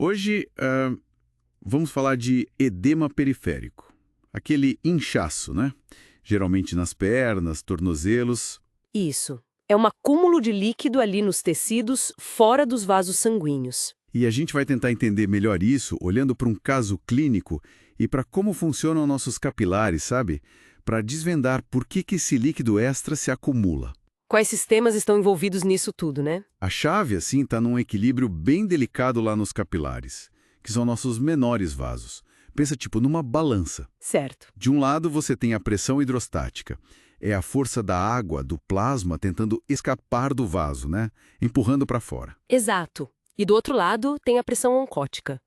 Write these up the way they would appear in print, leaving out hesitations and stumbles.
Hoje, vamos falar de edema periférico. Aquele inchaço, né? Geralmente nas pernas, tornozelos. Isso. É um acúmulo de líquido ali nos tecidos, fora dos vasos sanguíneos. E a gente vai tentar entender melhor isso olhando para um caso clínico e para como funcionam nossos capilares, sabe? Para desvendar por que esse líquido extra se acumula. Quais sistemas estão envolvidos nisso tudo, né? A chave, assim, está num equilíbrio bem delicado lá nos capilares, que são nossos menores vasos. Pensa, tipo, numa balança. Certo. De um lado, você tem a pressão hidrostática. É a força da água, do plasma, tentando escapar do vaso, né? Empurrando para fora. Exato. E do outro lado, tem a pressão oncótica.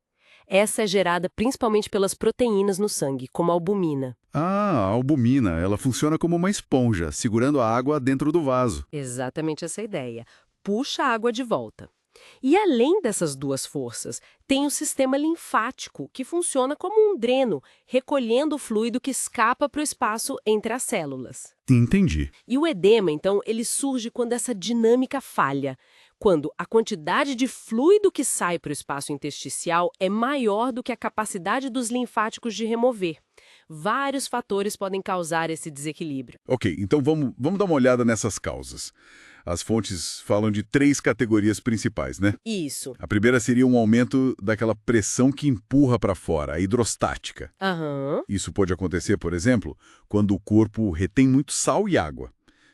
Essa é gerada principalmente pelas proteínas no sangue, como a albumina. Ah, a albumina, ela funciona como uma esponja, segurando a água dentro do vaso. Exatamente essa ideia. Puxa a água de volta. E além dessas duas forças, tem o sistema linfático, que funciona como um dreno, recolhendo o fluido que escapa para o espaço entre as células. Entendi. E o edema, então, ele surge quando essa dinâmica falha, quando a quantidade de fluido que sai para o espaço intersticial é maior do que a capacidade dos linfáticos de remover. Vários fatores podem causar esse desequilíbrio. Ok, então vamos dar uma olhada nessas causas. As fontes falam de 3 categorias principais, né? Isso. A primeira seria um aumento daquela pressão que empurra para fora, a hidrostática. Aham. Isso pode acontecer, por exemplo, quando o corpo retém muito sal e água,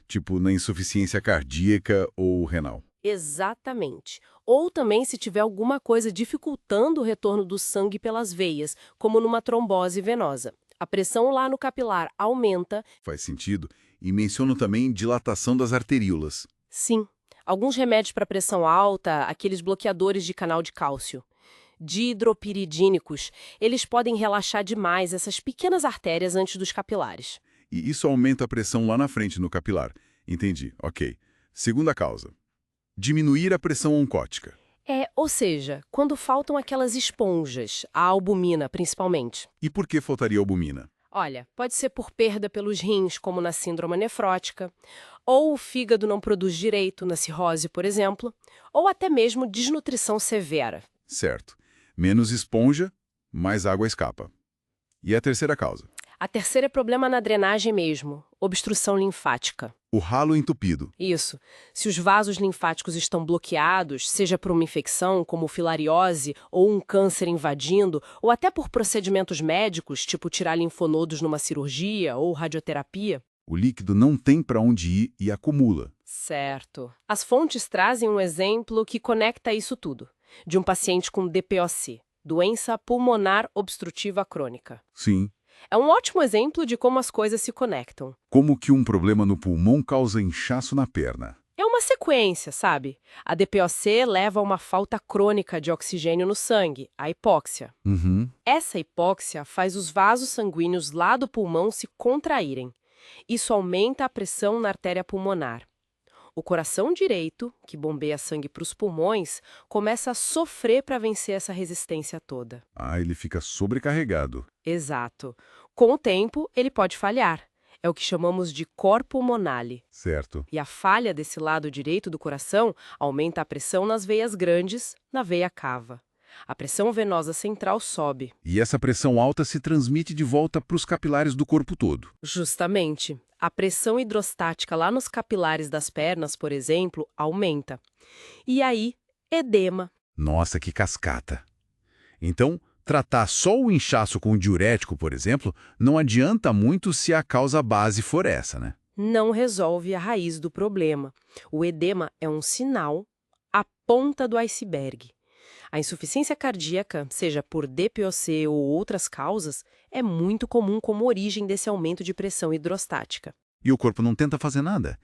tipo na insuficiência cardíaca ou renal. Exatamente. Ou também se tiver alguma coisa dificultando o retorno do sangue pelas veias, como numa trombose venosa. A pressão lá no capilar aumenta. Faz sentido? E menciono também dilatação das arteríolas. Sim, alguns remédios para pressão alta, aqueles bloqueadores de canal de cálcio, dihidropiridínicos, eles podem relaxar demais essas pequenas artérias antes dos capilares. E isso aumenta a pressão lá na frente no capilar. Entendi, ok. Segunda causa. Diminuir a pressão oncótica. Ou seja, quando faltam aquelas esponjas, a albumina principalmente. E por que faltaria albumina? Olha, pode ser por perda pelos rins, como na síndrome nefrótica, ou o fígado não produz direito, na cirrose, por exemplo, ou até mesmo desnutrição severa. Certo. Menos esponja, mais água escapa. E a terceira causa? A terceira é problema na drenagem mesmo, obstrução linfática. O ralo entupido. Isso. Se os vasos linfáticos estão bloqueados, seja por uma infecção, como filariose, ou um câncer invadindo, ou até por procedimentos médicos, tipo tirar linfonodos numa cirurgia ou radioterapia. O líquido não tem para onde ir e acumula. Certo. As fontes trazem um exemplo que conecta isso tudo, de um paciente com DPOC, doença pulmonar obstrutiva crônica. Sim. É um ótimo exemplo de como as coisas se conectam. Como que um problema no pulmão causa inchaço na perna? É uma sequência, sabe? A DPOC leva a uma falta crônica de oxigênio no sangue, a hipóxia. Uhum. Essa hipóxia faz os vasos sanguíneos lá do pulmão se contraírem. Isso aumenta a pressão na artéria pulmonar. O coração direito, que bombeia sangue para os pulmões, começa a sofrer para vencer essa resistência toda. Ah, ele fica sobrecarregado. Exato. Com o tempo, ele pode falhar. É o que chamamos de cor pulmonale. Certo. E a falha desse lado direito do coração aumenta a pressão nas veias grandes, na veia cava. A pressão venosa central sobe. E essa pressão alta se transmite de volta para os capilares do corpo todo. Justamente. A pressão hidrostática lá nos capilares das pernas, por exemplo, aumenta. E aí, edema. Nossa, que cascata. Então, tratar só o inchaço com diurético, por exemplo, não adianta muito se a causa base for essa, né? Não resolve a raiz do problema. O edema é um sinal, a ponta do iceberg. A insuficiência cardíaca, seja por DPOC ou outras causas, é muito comum como origem desse aumento de pressão hidrostática. E o corpo não tenta fazer nada.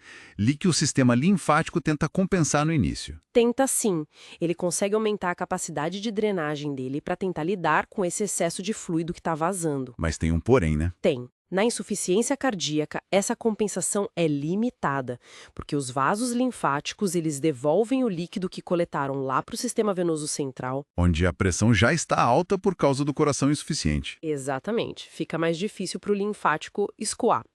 Que o sistema linfático tenta compensar no início. Tenta sim. Ele consegue aumentar a capacidade de drenagem dele para tentar lidar com esse excesso de fluido que está vazando. Mas tem um porém, né? Tem. Na insuficiência cardíaca, essa compensação é limitada, porque os vasos linfáticos eles devolvem o líquido que coletaram lá para o sistema venoso central. Onde a pressão já está alta por causa do coração insuficiente. Exatamente, fica mais difícil para o linfático escoar.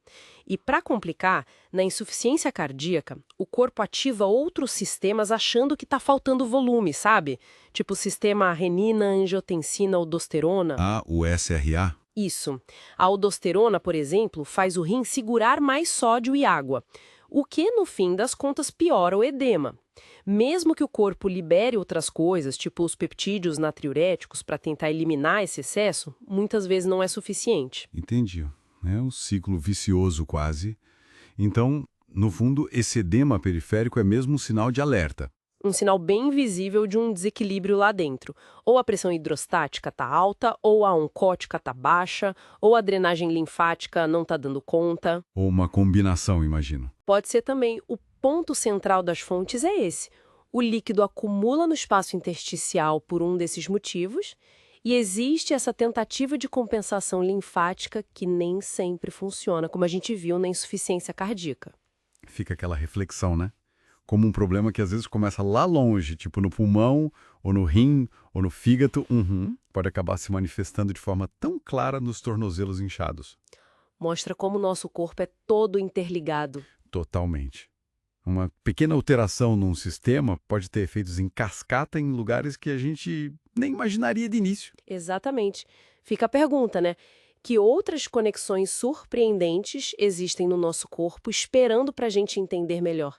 E para complicar, na insuficiência cardíaca, o corpo ativa outros sistemas achando que está faltando volume, sabe? Tipo o sistema renina-angiotensina-aldosterona. Ah, o SRA? Isso. A aldosterona, por exemplo, faz o rim segurar mais sódio e água, o que, no fim das contas, piora o edema. Mesmo que o corpo libere outras coisas, tipo os peptídeos natriuréticos, para tentar eliminar esse excesso, muitas vezes não é suficiente. Entendi. É um ciclo vicioso quase. Então, no fundo, esse edema periférico é mesmo um sinal de alerta. Um sinal bem visível de um desequilíbrio lá dentro. Ou a pressão hidrostática está alta, ou a oncótica está baixa, ou a drenagem linfática não está dando conta. Ou uma combinação, imagino. Pode ser também. O ponto central das fontes é esse. O líquido acumula no espaço intersticial por um desses motivos, e existe essa tentativa de compensação linfática que nem sempre funciona, como a gente viu na insuficiência cardíaca. Fica aquela reflexão, né? Como um problema que às vezes começa lá longe, tipo no pulmão, ou no rim, ou no fígado, pode acabar se manifestando de forma tão clara nos tornozelos inchados. Mostra como o nosso corpo é todo interligado. Totalmente. Uma pequena alteração num sistema pode ter efeitos em cascata em lugares que a gente nem imaginaria de início. Exatamente. Fica a pergunta, né? Que outras conexões surpreendentes existem no nosso corpo esperando para a gente entender melhor?